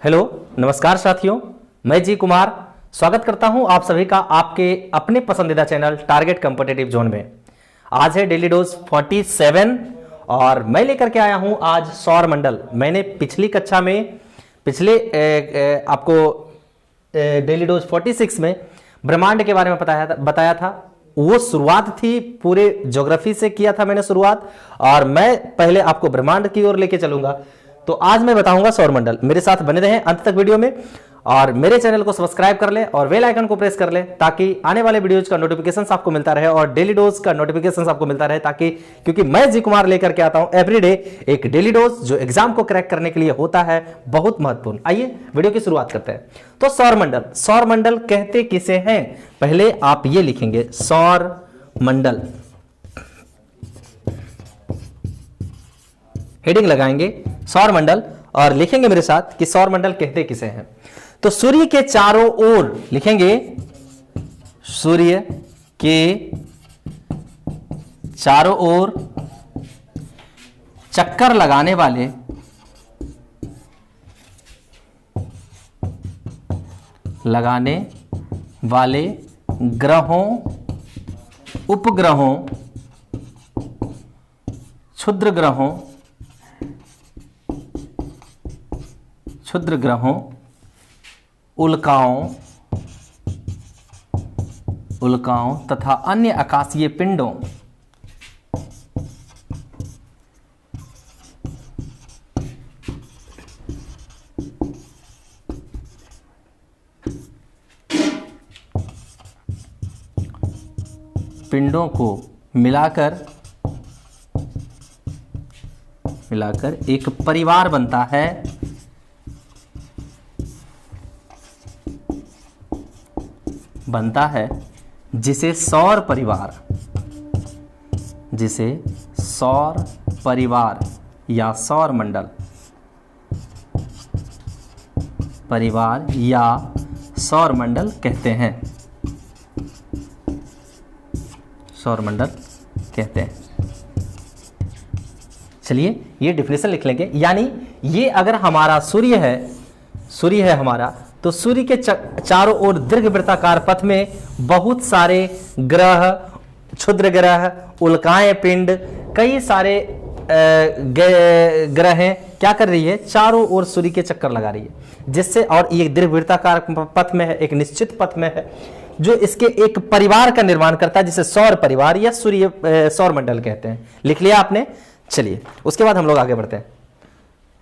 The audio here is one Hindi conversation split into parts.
हेलो नमस्कार साथियों, मैं जी कुमार स्वागत करता हूं आप सभी का आपके अपने पसंदीदा चैनल टारगेट कॉम्पिटिटिव जोन में। आज है डेली डोज 47 और मैं लेकर के आया हूं आज सौर मंडल। मैंने पिछली कक्षा में आपको डेली डोज 46 में ब्रह्मांड के बारे में बताया था। वो शुरुआत थी, पूरे ज्योग्राफी से किया था मैंने शुरुआत, और मैं पहले आपको ब्रह्मांड की ओर लेके चलूंगा। तो आज मैं बताऊंगा सौरमंडल। मेरे साथ बने रहें अंत तक वीडियो में, और मेरे चैनल को सब्सक्राइब कर लें और बेल आइकन को प्रेस कर लें ताकि आने वाले वीडियोज का नोटिफिकेशन आपको मिलता रहे और डेली डोज का नोटिफिकेशन आपको मिलता रहे, ताकि क्योंकि मैं जी कुमार लेकर के आता हूं एवरीडे एक डेली डोज जो एग्जाम को क्रैक करने के लिए होता है, बहुत महत्वपूर्ण। आइए वीडियो की शुरुआत करते हैं। तो सौरमंडल, सौरमंडल कहते किसे हैं? पहले आप ये लिखेंगे सौरमंडल, हेडिंग लगाएंगे सौरमंडल और लिखेंगे मेरे साथ कि सौरमंडल कहते किसे हैं। तो सूर्य के चारों ओर लिखेंगे, सूर्य के चारों ओर चक्कर लगाने वाले ग्रहों, उपग्रहों, क्षुद्र ग्रहों, उल्काओं तथा अन्य आकाशीय पिंडों को मिलाकर एक परिवार बनता है जिसे सौर परिवार या सौर मंडल परिवार या सौर मंडल कहते हैं। सौर मंडल कहते हैं। चलिए ये डिफिनेशन लिख लेंगे। यानी ये अगर हमारा सूर्य है हमारा, तो सूर्य के चारों ओर दीर्घवृत्ताकार पथ में बहुत सारे ग्रह, क्षुद्र ग्रह, उल्काएं, पिंड, कई सारे ग्रह हैं, क्या कर रही है? चारों ओर सूर्य के चक्कर लगा रही है, जिससे, और ये दीर्घवृत्ताकार पथ में है, एक निश्चित पथ में है, जो इसके एक परिवार का निर्माण करता है जिसे सौर परिवार या सूर्य सौर मंडल कहते हैं। लिख लिया आपने? चलिए उसके बाद हम लोग आगे बढ़ते हैं।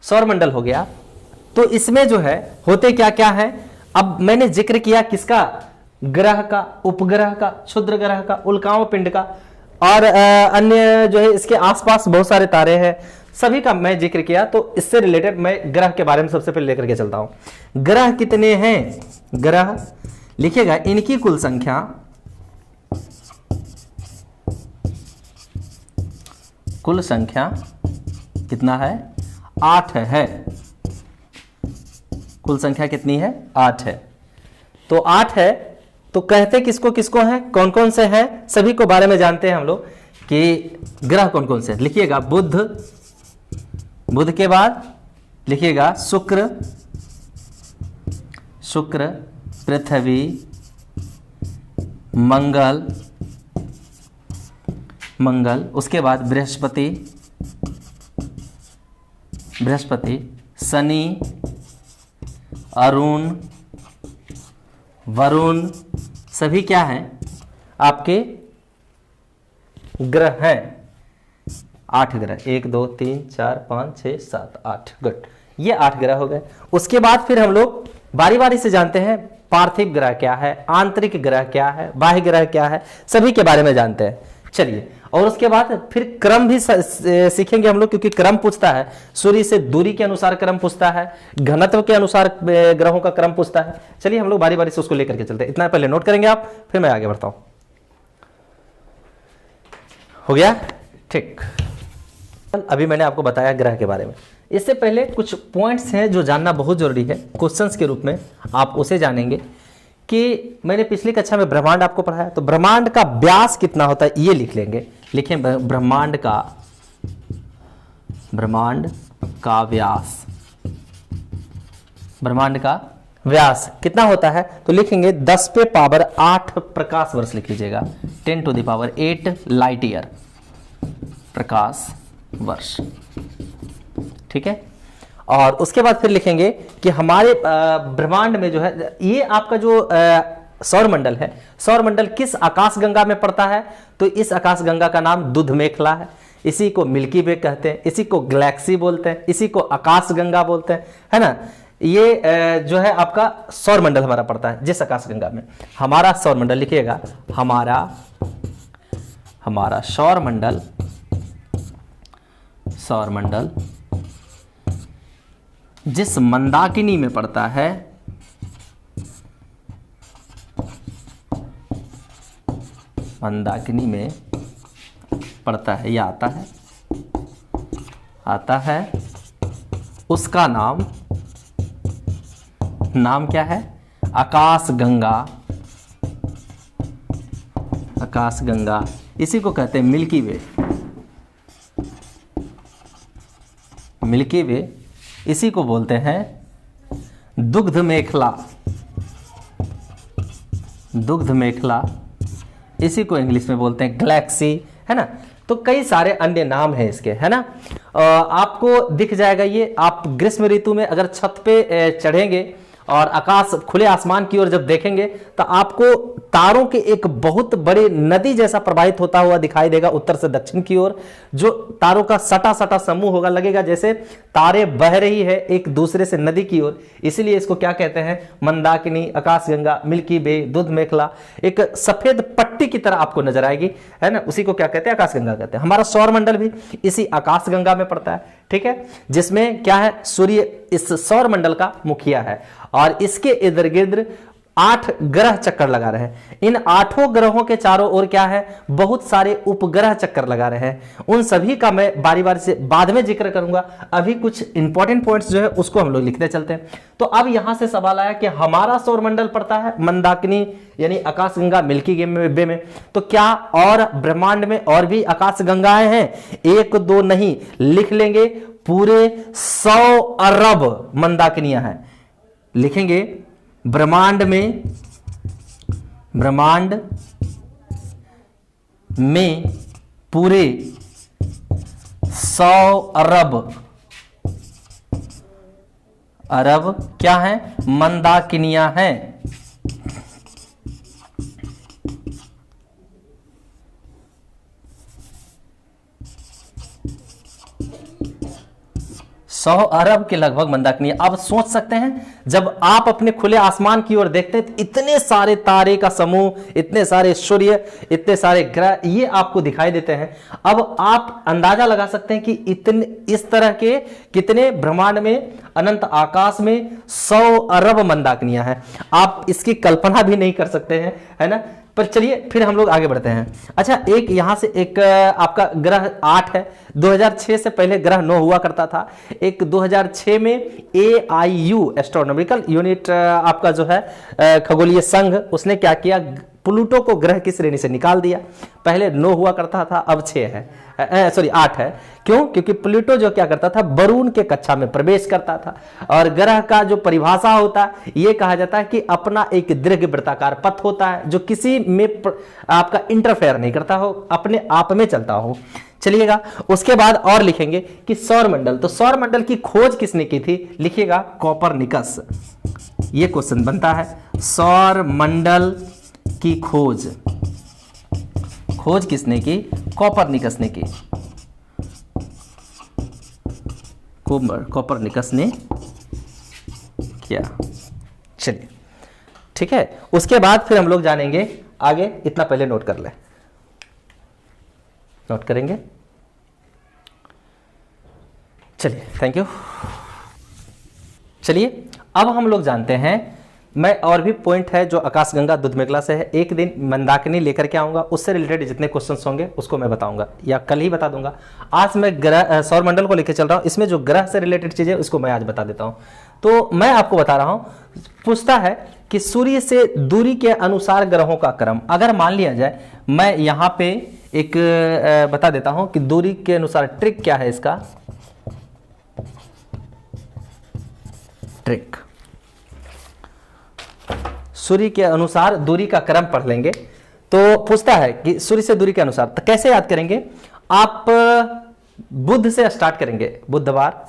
सौर मंडल हो गया, तो इसमें जो है होते क्या क्या है? अब मैंने जिक्र किया किसका? ग्रह का, उपग्रह का, क्षुद्र ग्रह का, उल्काओं पिंड का, और अन्य जो है इसके आसपास बहुत सारे तारे हैं, सभी का मैं जिक्र किया। तो इससे रिलेटेड मैं ग्रह के बारे में सबसे पहले लेकर के चलता हूं। ग्रह कितने हैं? ग्रह लिखिएगा, इनकी कुल संख्या कितना है? 8 है। कुल संख्या कितनी है? 8 है। तो 8 है, तो कहते किसको किसको हैं? कौन कौन से हैं? सभी को बारे में जानते हैं हम लोग कि ग्रह कौन कौन से हैं। लिखिएगा बुध के बाद लिखिएगा शुक्र, पृथ्वी, मंगल, उसके बाद बृहस्पति, शनि, अरुण, वरुण, सभी क्या हैं? आपके ग्रह हैं। 8 ग्रह, 1 2 3 4 5 6 7 8, गुड। ये 8 ग्रह हो गए। उसके बाद फिर हम लोग बारी बारी से जानते हैं पार्थिव ग्रह क्या है, आंतरिक ग्रह क्या है, बाह्य ग्रह क्या है, सभी के बारे में जानते हैं। चलिए, और उसके बाद फिर क्रम भी सीखेंगे हम लोग, क्योंकि क्रम पूछता है, सूर्य से दूरी के अनुसार क्रम पूछता है, घनत्व के अनुसार ग्रहों का क्रम पूछता है। चलिए हम लोग बारी बारी से उसको लेकर के चलते हैं। इतना पहले नोट करेंगे आप, फिर मैं आगे बढ़ता हूं। हो गया? ठीक। अभी मैंने आपको बताया ग्रह के बारे में। इससे पहले कुछ पॉइंट्स हैं जो जानना बहुत जरूरी है, क्वेश्चंस के रूप में आप उसे जानेंगे कि मैंने पिछली कक्षा में ब्रह्मांड आपको पढ़ाया, तो ब्रह्मांड का व्यास कितना होता है ये लिख लेंगे। लिखें ब्रह्मांड का व्यास, ब्रह्मांड का व्यास कितना होता है, तो लिखेंगे 10 पे पावर 8 प्रकाश वर्ष लिख लीजिएगा, 10 to the power 8 light year प्रकाश वर्ष। ठीक है, और उसके बाद फिर लिखेंगे कि हमारे ब्रह्मांड में जो है, ये आपका जो सौर मंडल है, सौर मंडल किस आकाश गंगा में पड़ता है, तो इस आकाश गंगा का नाम दुध मेखला है, इसी को मिल्की वे कहते हैं, इसी को गैलेक्सी बोलते हैं, इसी को आकाश गंगा बोलते हैं, है ना। ये जो है आपका सौर मंडल हमारा पड़ता है जिस आकाश गंगा में। हमारा सौर मंडल लिखिएगा, हमारा सौर मंडल जिस मंदाकिनी में पड़ता है, मंदाकिनी में पड़ता है या आता है, उसका नाम क्या है, आकाश गंगा, इसी को कहते हैं मिल्की वे, इसी को बोलते हैं दुग्ध मेखला, इसी को इंग्लिश में बोलते हैं गैलेक्सी, है ना। तो कई सारे अन्य नाम हैं इसके, है ना। आपको दिख जाएगा ये, आप ग्रीष्म ऋतु में अगर छत पे चढ़ेंगे और खुले आसमान की ओर जब देखेंगे तो आपको तारों के एक बहुत बड़े नदी जैसा प्रवाहित होता हुआ दिखाई देगा उत्तर से दक्षिण की ओर, जो तारों का सटा सटा समूह होगा, लगेगा जैसे तारे बह रही है एक दूसरे से नदी की ओर। इसीलिए इसको क्या कहते हैं, मंदाकिनी, आकाशगंगा, मिल्की वे, दुध मेखला, एक सफेद पट्टी की तरह आपको नजर आएगी, है ना, उसी को क्या कहते हैं, आकाशगंगा कहते हैं। हमारा सौर मंडल भी इसी आकाशगंगा में पड़ता है, ठीक है, जिसमें क्या है, सूर्य इस सौर मंडल का मुखिया है और इसके इर्द गिर्द 8 ग्रह चक्कर लगा रहे हैं। इन 8 ग्रहों के चारों ओर क्या है, बहुत सारे उपग्रह चक्कर लगा रहे हैं। उन सभी का मैं बारी बारी से बाद में जिक्र करूंगा, अभी कुछ इंपॉर्टेंट पॉइंट्स जो है उसको हम लोग लिखते चलते हैं। तो अब यहां से सवाल आया कि हमारा सौर मंडल पड़ता है मंदाकिनी यानी आकाशगंगा मिल्की वे में, तो क्या और ब्रह्मांड में और भी आकाशगंगाएं हैं? 1 2 नहीं, लिख लेंगे पूरे 100 अरब मंदाकिनियां हैं। लिखेंगे ब्रह्मांड में पूरे 100 अरब क्या है, मंदाकिनियां हैं। 100 अरब के लगभग मंदाकिनी। अब सोच सकते हैं, जब आप अपने खुले आसमान की ओर देखते हैं तो इतने सारे तारे का समूह, इतने सारे सूर्य, इतने सारे ग्रह ये आपको दिखाई देते हैं। अब आप अंदाजा लगा सकते हैं कि इतने इस तरह के कितने ब्रह्मांड में, अनंत आकाश में 100 अरब मंदाकिनियां हैं। आप इसकी कल्पना भी नहीं कर सकते हैं, है ना। पर चलिए फिर हम लोग आगे बढ़ते हैं। अच्छा, एक यहां से एक आपका ग्रह 8 है। 2006 से पहले ग्रह 9 हुआ करता था। एक 2006 में AIU एस्ट्रोनॉमिकल यूनिट आपका जो है खगोलीय संघ, उसने क्या किया, प्लूटो को ग्रह की श्रेणी से निकाल दिया। पहले 9 हुआ करता था, अब 6 है, 8 है। क्यों? क्योंकि प्लूटो जो क्या करता था, वरुण के कक्षा में प्रवेश करता था। और ग्रह का जो परिभाषा होता है, यह कहा जाता है कि अपना एक दीर्घ वृत्ताकार पथ होता है जो किसी में आपका इंटरफेयर नहीं करता हो, अपने आप में चलता हो। चलिएगा, उसके बाद और लिखेंगे कि सौर मंडल, तो सौर मंडल की खोज किसने की थी, लिखिएगा कोपरनिकस। यह क्वेश्चन बनता है, सौर मंडल की खोज किसने की, कोपरनिकस ने की। कोपरनिकस ने किया। चलिए ठीक है, उसके बाद फिर हम लोग जानेंगे आगे। इतना पहले नोट कर ले, नोट करेंगे। चलिए, थैंक यू। चलिए अब हम लोग जानते हैं, मैं और भी पॉइंट है जो आकाशगंगा दुध मेखला से है, एक दिन मंदाकिनी लेकर के आऊंगा, उससे रिलेटेड जितने क्वेश्चंस होंगे उसको मैं बताऊंगा या कल ही बता दूंगा। आज मैं ग्रह सौर मंडल को लेकर चल रहा हूं, इसमें जो ग्रह से रिलेटेड चीजें उसको मैं आज बता देता हूं। तो मैं आपको बता रहा हूं, पूछता है कि सूर्य से दूरी के अनुसार ग्रहों का क्रम। अगर मान लिया जाए, मैं यहां पे एक बता देता हूं कि दूरी के अनुसार ट्रिक क्या है इसका, ट्रिक सूर्य के अनुसार दूरी का क्रम पढ़ लेंगे। तो पूछता है कि सूर्य से दूरी के अनुसार, तो कैसे याद करेंगे आप? बुध से स्टार्ट करेंगे, बुधवार,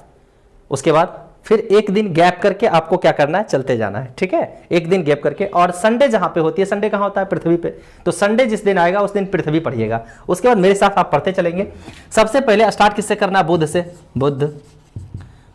उसके बाद फिर एक दिन गैप करके आपको क्या करना है, चलते जाना है, ठीक है, एक दिन गैप करके। और संडे जहां पे होती है, संडे कहां होता है, पृथ्वी पे, तो संडे जिस दिन आएगा उस दिन पृथ्वी पढ़िएगा। उसके बाद मेरे साथ आप पढ़ते चलेंगे। सबसे पहले स्टार्ट किससे करना है, बुध से, बुध,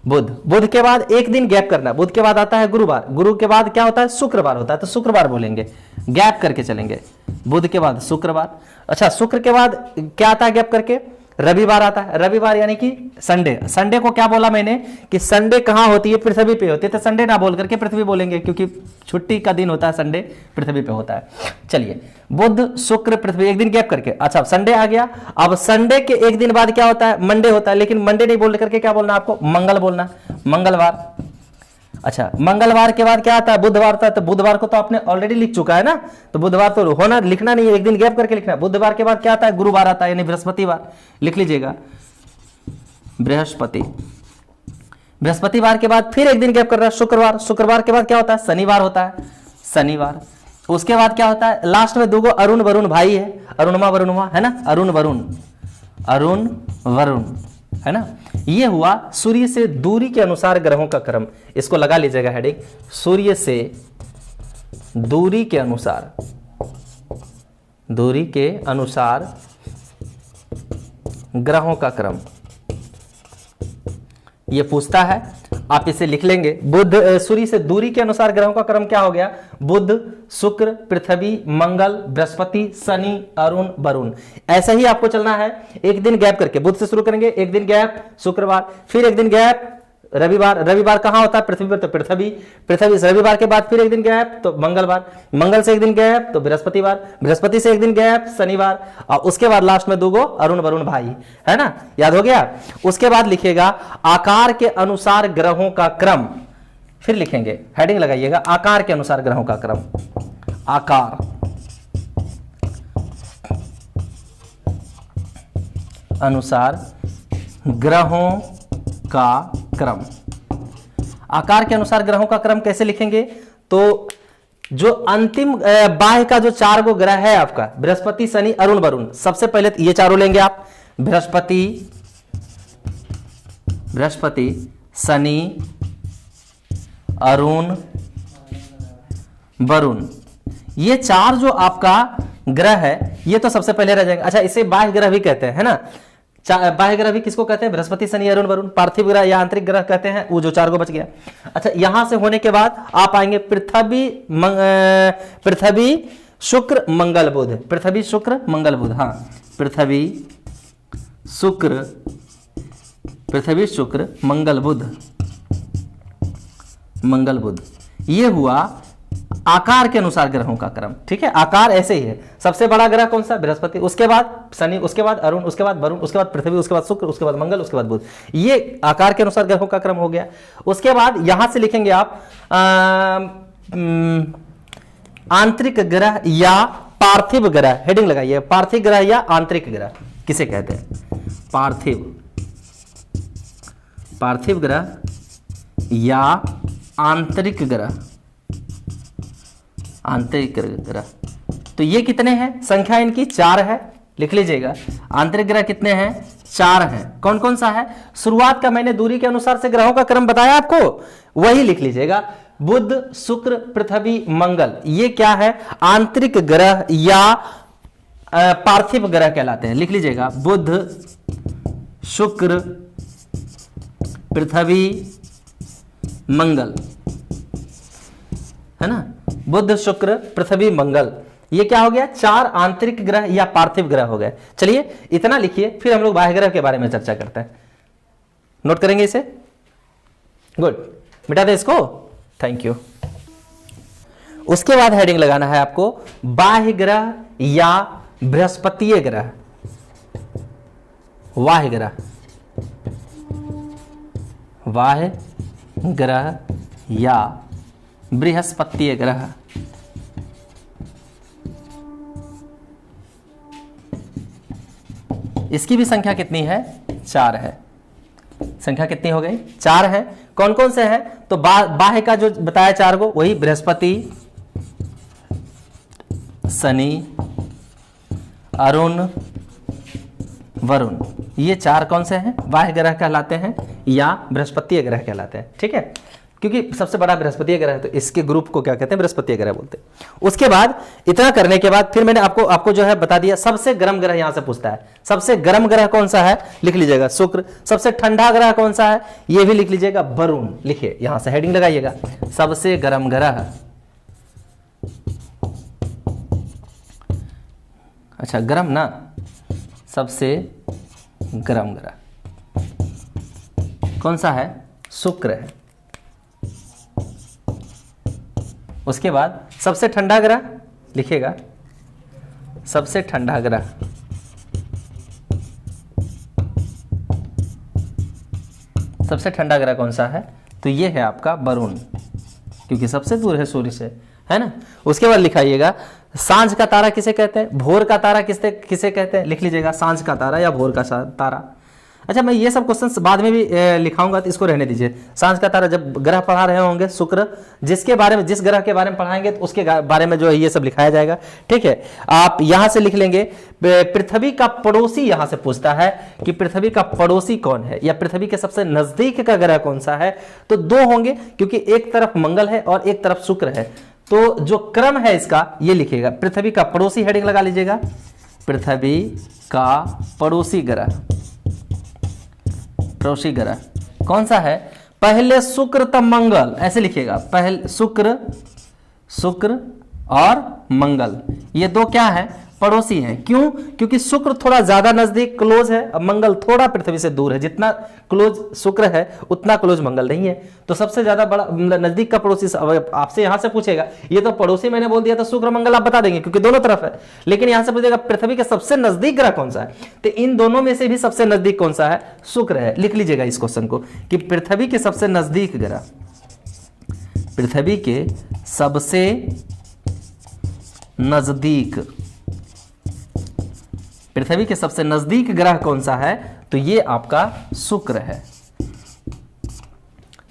बुध, बुध के बाद एक दिन गैप करना, बुध के बाद आता है गुरुवार, गुरु के बाद क्या होता है, शुक्रवार होता है, तो शुक्रवार बोलेंगे, गैप करके चलेंगे, बुध के बाद शुक्रवार। अच्छा, शुक्र के बाद क्या आता है गैप करके, रविवार आता है, रविवार यानी कि संडे। संडे को क्या बोला मैंने कि संडे कहां होती है, पृथ्वी पे होती है, तो संडे ना बोल करके पृथ्वी बोलेंगे, क्योंकि छुट्टी का दिन होता है संडे, पृथ्वी पे होता है। चलिए, बुध शुक्र पृथ्वी, एक दिन गैप करके। अच्छा, संडे आ गया। अब संडे के एक दिन बाद क्या होता है, मंडे होता है, लेकिन मंडे नहीं बोल करके क्या बोलना आपको, मंगल बोलना, मंगलवार। अच्छा, मंगलवार के बाद क्या आता है, बुधवार था, तो बुधवार को तो आपने ऑलरेडी लिख चुका है ना, तो बुधवार तो होना, लिखना नहीं है, एक दिन गैप करके लिखना है। बुधवार के बाद क्या आता है, गुरुवार आता है, यानी बृहस्पतिवार, लिख लीजिएगा, बृहस्पति। बृहस्पतिवार के बाद फिर एक दिन गैप कर रहा है, शुक्रवार। शुक्रवार के बाद क्या होता है, शनिवार होता है, शनिवार। उसके बाद क्या होता है, लास्ट में दो अरुण वरुण भाई है, अरुणमा वरुणमा है ना, अरुण वरुण, अरुण वरुण है ना। ये हुआ सूर्य से दूरी के अनुसार ग्रहों का क्रम। इसको लगा लीजिएगा हेडिंग, सूर्य से दूरी के अनुसार, दूरी के अनुसार ग्रहों का क्रम। ये पूछता है, आप इसे लिख लेंगे। बुध, सूर्य से दूरी के अनुसार ग्रहों का क्रम क्या हो गया, बुध, शुक्र, पृथ्वी, मंगल, बृहस्पति, शनि, अरुण, वरुण। ऐसा ही आपको चलना है, एक दिन गैप करके, बुध से शुरू करेंगे, एक दिन गैप शुक्रवार, फिर एक दिन गैप रविवार। रविवार कहां होता है, पृथ्वी पर, तो पृथ्वी, पृथ्वी से रविवार के बाद फिर एक दिन गैप तो मंगलवार, मंगल से एक दिन गैप तो बृहस्पतिवार, बृहस्पति से एक दिन गैप शनिवार, और उसके बाद लास्ट में दो अरुण वरुण भाई है ना, याद हो गया। उसके बाद लिखिएगा आकार के अनुसार ग्रहों का क्रम, फिर लिखेंगे, हेडिंग लगाइएगा, आकार के अनुसार ग्रहों का क्रम, आकार अनुसार ग्रहों का क्रम। आकार के अनुसार ग्रहों का क्रम कैसे लिखेंगे, तो जो अंतिम बाह्य का जो 4 गो ग्रह है आपका, बृहस्पति, शनि, अरुण, वरुण, सबसे पहले ये चारों लेंगे आप, बृहस्पति, बृहस्पति, शनि, अरुण, वरुण, ये 4 जो आपका ग्रह है, ये तो सबसे पहले रह जाएंगे। अच्छा, इसे बाह्य ग्रह भी कहते हैं, है ना, बाह्य ग्रह भी किसको कहते हैं, बृहस्पति, शनि, अरुण, वरुण। पार्थिव ग्रह या आंतरिक ग्रह कहते हैं, वो जो 4 को बच गया। अच्छा, यहां से होने के बाद आप आएंगे पृथ्वी, पृथ्वी, शुक्र, मंगल, बुध, पृथ्वी, शुक्र, मंगल, बुध, हाँ, पृथ्वी, शुक्र, पृथ्वी, शुक्र, मंगल, बुध, मंगल, बुध। ये हुआ आकार के अनुसार ग्रहों का क्रम, ठीक है। आकार ऐसे ही है, सबसे बड़ा ग्रह कौन सा, बृहस्पति, उसके बाद शनि, उसके बाद अरुण, उसके बाद वरुण, उसके बाद पृथ्वी, उसके बाद शुक्र, उसके बाद मंगल, उसके बाद बुध। ये आकार के अनुसार ग्रहों का क्रम हो गया। उसके बाद यहां से लिखेंगे आप आंतरिक ग्रह या पार्थिव ग्रह, हेडिंग लगाइए, पार्थिव ग्रह या आंतरिक ग्रह किसे कहते हैं, पार्थिव, पार्थिव ग्रह या आंतरिक ग्रह, आंतरिक ग्रह। तो ये कितने हैं, संख्या इनकी 4 है, लिख लीजिएगा। आंतरिक ग्रह कितने हैं, 4 हैं। कौन कौन सा है, शुरुआत का मैंने दूरी के अनुसार से ग्रहों का क्रम बताया आपको, वही लिख लीजिएगा। बुध, शुक्र, पृथ्वी, मंगल, ये क्या है, आंतरिक ग्रह या पार्थिव ग्रह कहलाते हैं, लिख लीजिएगा। बुध, शुक्र, पृथ्वी, मंगल, है ना, बुध, शुक्र, पृथ्वी, मंगल, ये क्या हो गया, 4 आंतरिक ग्रह या पार्थिव ग्रह हो गए। चलिए इतना लिखिए, फिर हम लोग बाह्य ग्रह के बारे में चर्चा करते हैं। नोट करेंगे इसे, गुड, मिटा दे इसको, थैंक यू। उसके बाद हेडिंग लगाना है आपको, बाह्य ग्रह या बृहस्पतीय ग्रह, बाह्य ग्रह, बाह्य ग्रह या बृहस्पतीय ग्रह। इसकी भी संख्या कितनी है, 4 है। संख्या कितनी हो गई, 4 है। कौन कौन से हैं, तो बाह्य का जो बताया 4 गो, वही बृहस्पति, शनि, अरुण, वरुण, ये 4 कौन से हैं? बाह्य ग्रह कहलाते हैं या बृहस्पति ग्रह कहलाते हैं। ठीक है, क्योंकि सबसे बड़ा बृहस्पति ग्रह है तो इसके ग्रुप को क्या कहते हैं? बृहस्पति ग्रह बोलते हैं। उसके बाद इतना करने के बाद फिर मैंने आपको जो है बता दिया, सबसे गर्म ग्रह यहां से पूछता है। सबसे गर्म ग्रह कौन सा है? लिख लीजिएगा शुक्र। सबसे ठंडा ग्रह कौन सा है? ये भी लिख लीजिएगा, वरुण। लिखिए, यहां से हेडिंग लगाइएगा, सबसे गर्म ग्रह। अच्छा, गर्म ना, सबसे गर्म ग्रह कौन सा है? शुक्र है। उसके बाद सबसे ठंडा ग्रह लिखिएगा, सबसे ठंडा ग्रह सबसे ठंडा ग्रह कौन सा है? तो ये है आपका वरुण, क्योंकि सबसे दूर है सूर्य से, है ना। उसके बाद लिखाइएगा, सांझ का तारा किसे कहते हैं? भोर का तारा किसे कहते हैं? लिख लीजिएगा, सांझ का तारा या भोर का तारा। अच्छा, मैं ये सब क्वेश्चंस बाद में भी लिखाऊंगा, तो इसको रहने दीजिए। सांझ का तारा जब ग्रह पढ़ा रहे होंगे, शुक्र, जिस ग्रह के बारे में पढ़ाएंगे तो उसके बारे में जो है ये सब लिखाया जाएगा। ठीक है, आप यहां से लिख लेंगे, पृथ्वी का पड़ोसी यहां से पूछता है कि पृथ्वी का पड़ोसी कौन है, या पृथ्वी के सबसे नजदीक का ग्रह कौन सा है? तो 2 होंगे, क्योंकि एक तरफ मंगल है और एक तरफ शुक्र है। तो जो क्रम है इसका ये लिखिएगा, पृथ्वी का पड़ोसी हेडिंग लगा लीजिएगा, पृथ्वी का पड़ोसी ग्रह कौन सा है? पहले शुक्र तब मंगल, ऐसे लिखिएगा, पहले शुक्र और मंगल, ये 2 क्या है? पड़ोसी हैं। क्यों? क्योंकि शुक्र थोड़ा ज्यादा नजदीक क्लोज है, अब मंगल थोड़ा पृथ्वी से दूर है। जितना क्लोज शुक्र है उतना क्लोज मंगल नहीं है। तो सबसे ज्यादा बड़ा नजदीक का पड़ोसी आपसे यहां से पूछेगा, ये तो पड़ोसी मैंने बोल दिया था शुक्र मंगल, आप बता देंगे क्योंकि दोनों तरफ है। लेकिन यहां से पूछेगा पृथ्वी के सबसे नजदीक ग्रह कौन सा है, तो इन दोनों में से भी सबसे नजदीक कौन सा है? शुक्र है। लिख लीजिएगा इस क्वेश्चन को कि पृथ्वी के सबसे नजदीक ग्रह, पृथ्वी के सबसे नजदीक, पृथ्वी के सबसे नजदीक ग्रह कौन सा है? तो ये आपका शुक्र है।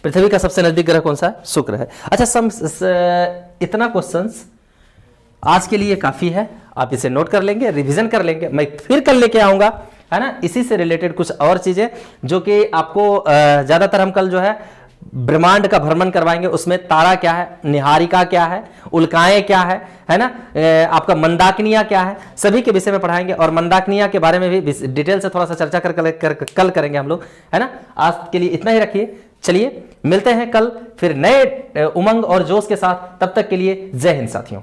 पृथ्वी का सबसे नजदीक ग्रह कौन सा है? शुक्र है। अच्छा, इतना क्वेश्चंस आज के लिए काफी है, आप इसे नोट कर लेंगे, रिवीजन कर लेंगे। मैं फिर कल लेके आऊंगा, है ना, इसी से रिलेटेड कुछ और चीजें जो कि आपको ज्यादातर हम कल जो है ब्रह्मांड का भ्रमण करवाएंगे। उसमें तारा क्या है, निहारिका क्या है, उल्काएं क्या है ना, आपका मंदाकिनिया क्या है, सभी के विषय में पढ़ाएंगे। और मंदाकिनिया के बारे में भी डिटेल से थोड़ा सा चर्चा कल करेंगे हम लोग, है ना। आज के लिए इतना ही रखिए, चलिए मिलते हैं कल फिर नए उमंग और जोश के साथ। तब तक के लिए जय हिंद साथियों।